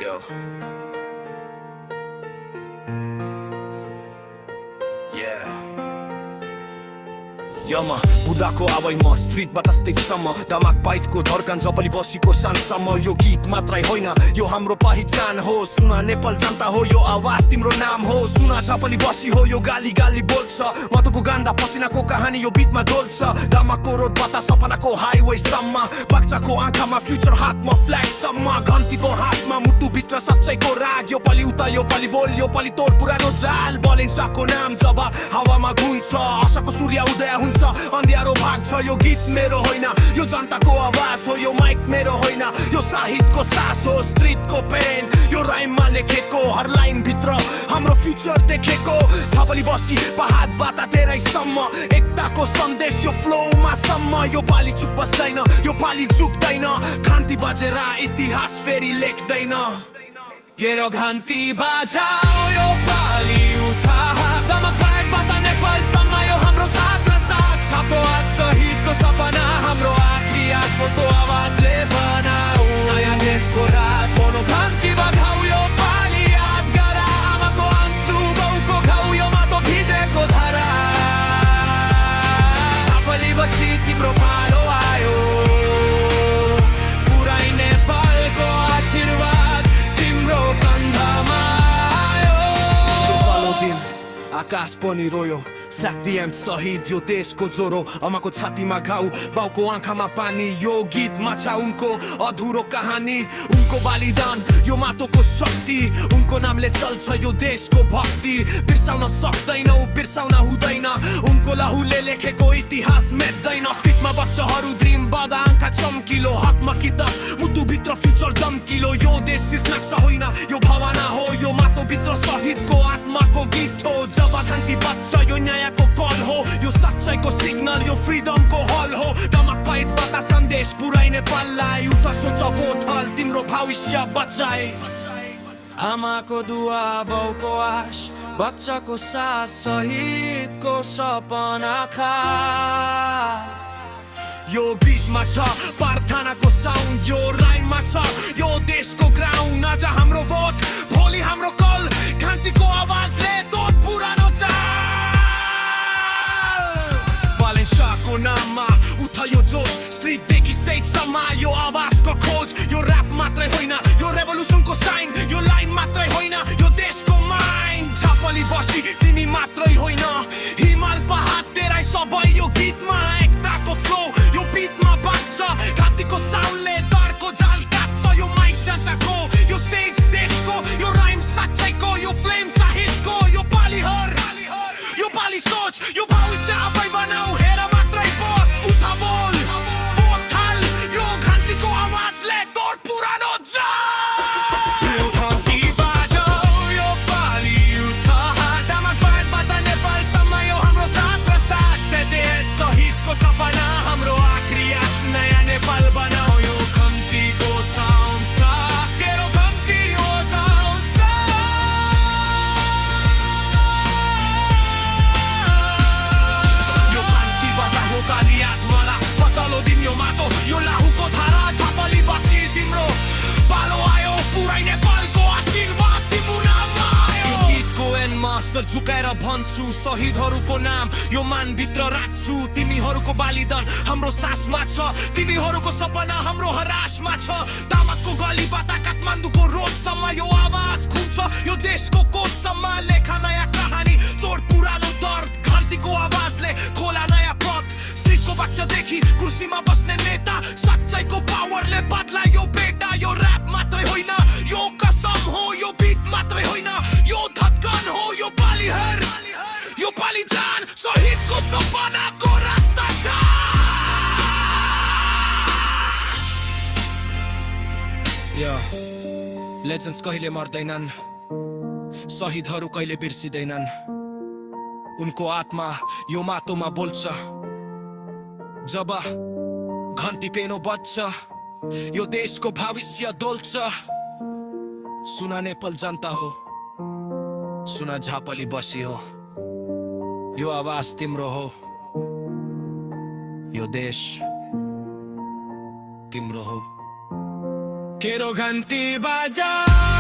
Yo. Yeah. यमा बुढाको आवाज म स्ट्रिटबाट स्टेजसम्म धमाक पाइटको धर्कन जबली बसीको शानसम्म यो गीत मात्रै होइन यो हाम्रो पहिचान हो सुना नेपाल जनता हो यो आवाज तिम्रो नाम हो सुना झपली बसी हो यो गाली गाली बोल्छ मतको गान्दा पसिनाको कहानी यो बिटमा डोल्छ धमाकको रोडबाट सपनाको हाइवेसम्म बच्चाको आँखामा फ्युचर हातमा फ्ल्यागसम्म घन्टीको हातमा मुटुभित्र सच्चाइको राग यो पली उता यो पली बोल यो पली तोड पुरानो जाल बलेन्साको नाम जब हावामा घुन्छ आशाको सूर्य उदय हुन्छ अन्ध्यारो भाग्छ यो गीत मेरो होइन यो जनताको आवाज हो यो माइक मेरो होइन यो साहित्यको सास हो स्ट्रिटको पेन यो राइममा लेखेको हर लाइन भित्र हाम्रो फ्युचर देखेको झपली बसी पहाडबाट तेरैसम्म एकताको सन्देश यो फ्लोमा सम्म यो पाली चुप बस्दैन यो पाली चुक्दैन खान्ती बजेर इतिहास फेरि लेख्दैन Quiero घन्टी बजाऊ यो पाली उठा दमक पाइटबाट नेपालसम्म यो हाम्रो सास र साथ सबको हात सहितको सपना हाम्रो आखरी आँसुको आवाजले बनाऊ नयाँ देशको रात फोनो घन्टी बजाऊ यो पाली याद गर आमाको आँसु बाउको घाउ यो माटो भिजेको धारा झपली बसी तिम्रो पालो आयो पुरै नेपालको आशीर्वाद तिम्रो कन्धमा आयो पालो दिन आकाश पनि रोयो साक्दिएम शहीद यो देशको ज्वरो आमाको छातीमा घाउ बाउको आँखामा पानी यो गीतमा छ उनको अधुरो कहानी उनको बलिदान यो माटोको शक्ति उनको नामले चल्छ यो देशको भक्ति बिर्साउन सक्दैनौ बिर्साउन हुँदैन उनको लहुले लेखेको इतिहास मेट्दैन स्टिकमा बच्चाहरू ड्रिम बदा आँखा चम्किलो हातमा किताब मुटुभित्र फ्युचर दम्किलो यो देश सिर्फ नक्सा होइन यो भावना हो यो माटोभित्र शहीदको आत्माको गीत हो जब घन्टी बज्छ यो न्यायको कल हो यो सच्चाइको सिग्नल यो फ्रिडमको हल हो धमक पाइटबाट सन्देश पुरै नेपाललाई उता सोच भोट हाल तिम्रो भविष्य बचाए आमाको दुआ बाउको आश बच्चाको सास शहीदको सपना खास यो बिटमा छ प्रार्थनाको साउन्ड यो राइममा छ यो देशको ग्राउन्ड आज हाम्रो भोट भोलि हाम्रो कल खान्तीको आवाजले तोड पुरानो को नाममा उठायो जोश स्ट्रिटदेखि स्टेजसम्म यो आवाजको खोज यो ऱ्याप मात्रै होइन यो रेभोल्युसनको साइन यो लाइन मात्रै होइन यो देशको माइन्ड झपली बसी तिमी मात्रै होइन हिमाल पहाड तेरै सबै यो गीतमा एकताको फ्लो यो बिटमा बाज्छ घाँटीको साउन्डले डरको जाल काट्छ यो माइक जनताको यो स्टेज देशको यो राइम सच्चाइको यो फ्लेम साहित्यको यो पाली हर यो पाली सोच यो भविष्य आफै बनाऊ हेर मात्रै बस उठा बोल भोट हाल यो घन्टीको आवाजले तोड पुरानो यो घन्टी बजाऊ यो पाली उठा दमक पाइटबाट नेपालसम्म यो हाम्रो सास र साथ से देश शहीदको सपना हाम्रो आखरी आश नयाँ नेपाल बनाऊ यो घन्टीको साउन्ड छ तेरो घन्टी हो जाउँछ यो घन्टी बजाऊ काली आत्माला पतलो दिन यो माटो यो लाहुको धारा झपली बसी तिम्रो पालो आयो पुरै नेपालको आशीर्वाद तिम्रो नाममा आयो यो गीतको एन्डमा सर झुकाएर भन्छु शहीदहरूको नाम यो मानभित्र राख्छु तिमीहरूको बलिदान हाम्रो सासमा छ तिमीहरूको सपना हाम्रो हरासमा छ तामाकको गलीबाट काठमाडौँको रोडसम्म यो आवाज खुम्छ यो देशको कोटसम्म लेखा नयाँ कहानी तोड पुरानो दर्द घन्टीको आवाजले खोला नयाँ पथ स्ट्रिटको बच्चादेखि कुर्सीमा बस्ने नेता सच्चाइको पावरले बदला यो बेटा यो ऱ्याप मात्रै होइन यो कसम हो यो बिट मात्रै होइन यो धड्कन हो यो पाली हर यो पाली जान शहीदको सपनाको रास्ता छ लेजेन्ड्स कहिले मर्दैनन् शहीदहरू कहिले बिर्सिँदैनन् उनको आत्मा यो माटोमा बोल्छ जब घन्टी पेनो बज्छ यो देशको भविष्य डोल्छ सुना नेपाल जनता हो सुना झापली बसी हो यो आवाज तिम्रो हो यो देश तिम्रो हो Quiero घन्टी बजाऊ